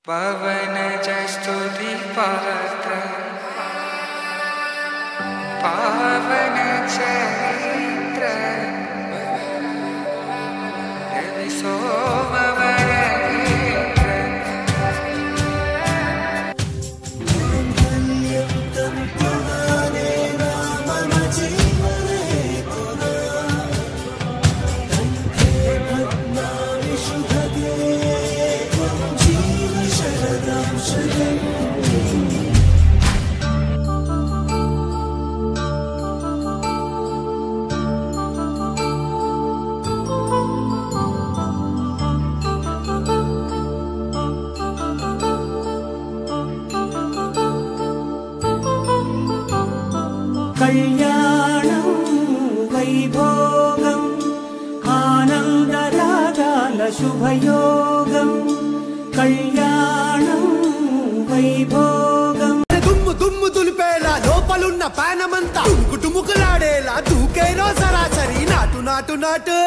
పవన స్తుతి పాత్ర పావన చరిత్ర రవి సోమవర కళ్యాణం వైభోగం ఆనందరాగాల శుభయోగం కళ్యాణం వైభోగం దుమ్ము దుమ్ము దులిపేలా లోపలున్న పానమంతా టుముకులాడేలా దూకేలో సరాసరి నాటు నాటు నాటు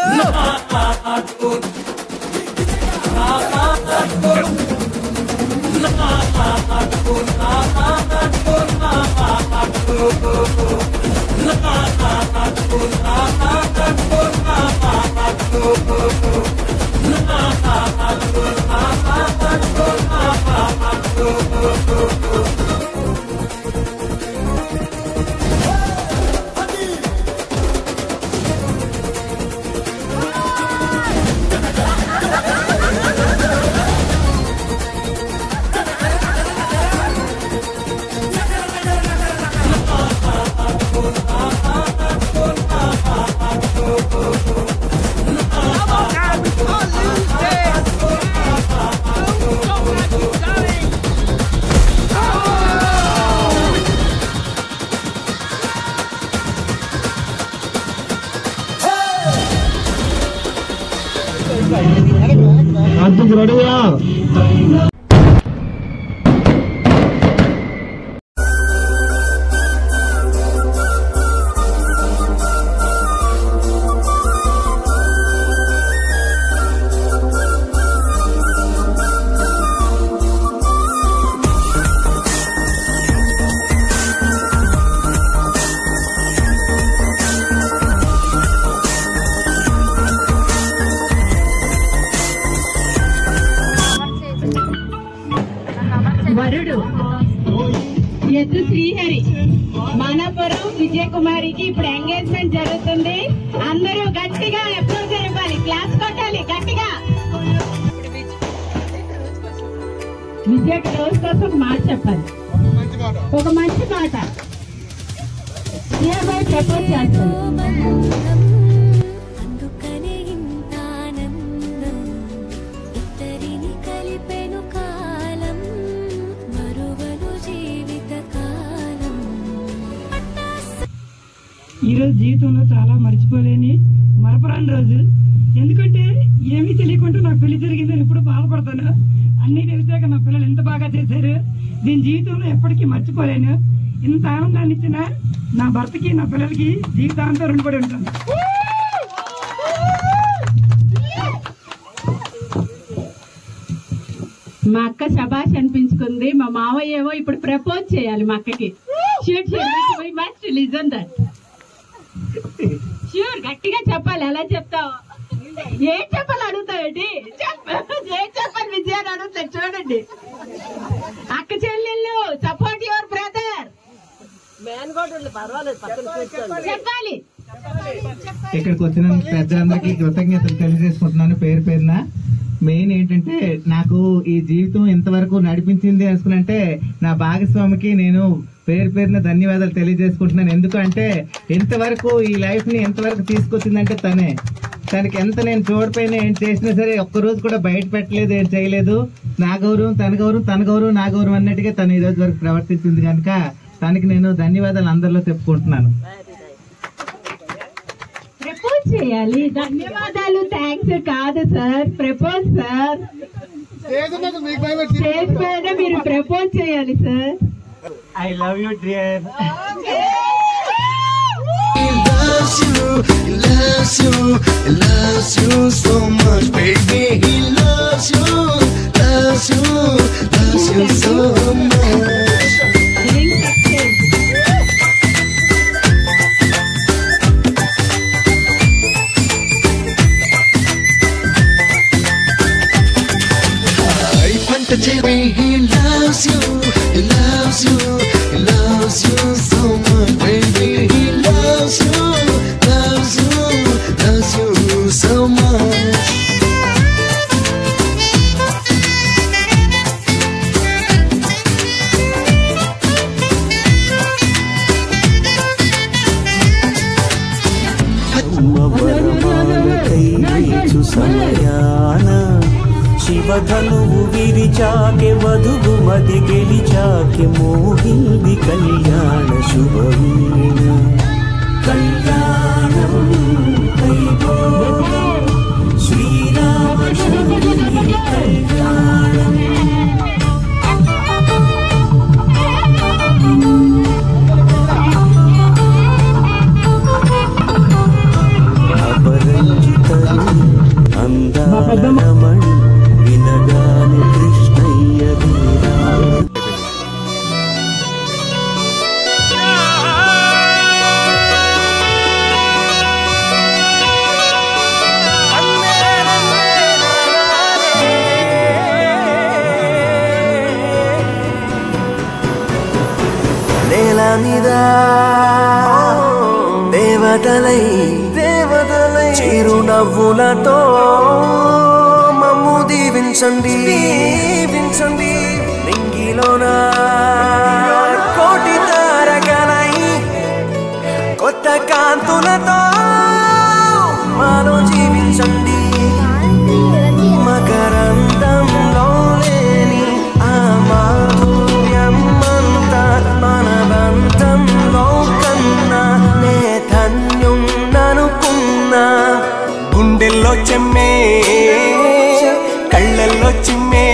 వరుడు ఎద్దు శ్రీహరి మనపురం విజయ్ కుమారికి ఇప్పుడు ఎంగేజ్మెంట్ జరుగుతుంది. అందరూ గట్టిగా అప్రోచ్ ఇవ్వాలి, క్లాస్ కొట్టాలి గట్టిగా. విజయ్ రోజు కోసం మాట చెప్పాలి, ఒక మంచి మాట. ప్రపోజ్ చేస్తాను. ఈరోజు జీవితంలో చాలా మర్చిపోలేని మరపురాని రోజు. ఎందుకంటే ఏమీ తెలియకుండా నాకు పెళ్లి జరిగిందని ఇప్పుడు బాధపడతాను. అన్నీ తెలిసాక నా పిల్లలు ఎంత బాగా చేశారు. దీని జీవితంలో ఎప్పటికీ మర్చిపోలేను. ఇంత ఆనందాన్ని ఇచ్చిన నా భర్తకి నా పిల్లలకి జీవితాంతం రుణపడి ఉంటాను. మా అక్క శబాష్ అనిపించుకుంది. మా మావయ్య ఏమో ఇప్పుడు ప్రపోజ్ చేయాలి మా అక్కకి. ష్యూర్ గట్టిగా చెప్పాలి. ఎలా చెప్తావు? ఏం చెప్పాలి అడుగుతావేంటి? ఏం చెప్పాలి విజయ అని అడుగుతాడు. చూడండి, అక్క చెల్లెళ్ళు సపోర్ట్ యువర్ బ్రదర్ చెప్పాలి. ఇక్కడికి వచ్చిన పెద్దలందరికీ కృతజ్ఞతలు తెలియజేసుకుంటున్నాను పేరు పేరున. మెయిన్ ఏంటంటే నాకు ఈ జీవితం ఇంతవరకు నడిపించింది అనుకున్నంటే నా భాగస్వామికి నేను పేరు పేరున ధన్యవాదాలు తెలియజేసుకుంటున్నాను. ఎందుకంటే ఇంతవరకు ఈ లైఫ్ ని ఎంతవరకు తీసుకొచ్చిందంటే తనే. తనకి ఎంత నేను చూడపోయినా ఏం చేసినా సరే ఒక్కరోజు కూడా బయట పెట్టలేదు, ఏం చేయలేదు. నా గౌరవం తన గౌరవం, తన గౌరవం నా గౌరవం అన్నట్టుగా తను ఈ రోజు వరకు ప్రవర్తించింది కనుక తనకి నేను ధన్యవాదాలు అందరిలో చెప్పుకుంటున్నాను. ప్రపోజ్ చేయాలి. ధన్యవాదాలు థ్యాంక్స్ కాదు సార్, ప్రపోజ్ సార్. స్టేజ్ పైన మీరు ప్రపోజ్ చేయాలి sir. I love you, dear. He loves you so much, baby. He loves you. He loves you, he loves you, he loves you so much, baby. He loves you, loves you, loves you so much. సమయాన శివధనువు విరిచాకె వధువు మది గెలిచాకె మోహింది కళ్యాణ శుభవీణ కళ్యాణం వైభోగం శ్రీరామచంద్రుని కళ్యాణం అందారమణి వినగాని కృష్ణయ్య నేల మీద దేవతలై చిరునవ్వులతో మమ్ము దీవించండి నింగిలోన కోటి తారకలై కొత్త కాంతులతో మాలో జీవించండి మకరందంలో లేని ఆ మాధుర్యం అంతా మన బంధంలో కన్నా నే ధన్యున్ననుకున్నా గుండెల్లో చెమ్మే కళ్ళల్లో చిమ్మే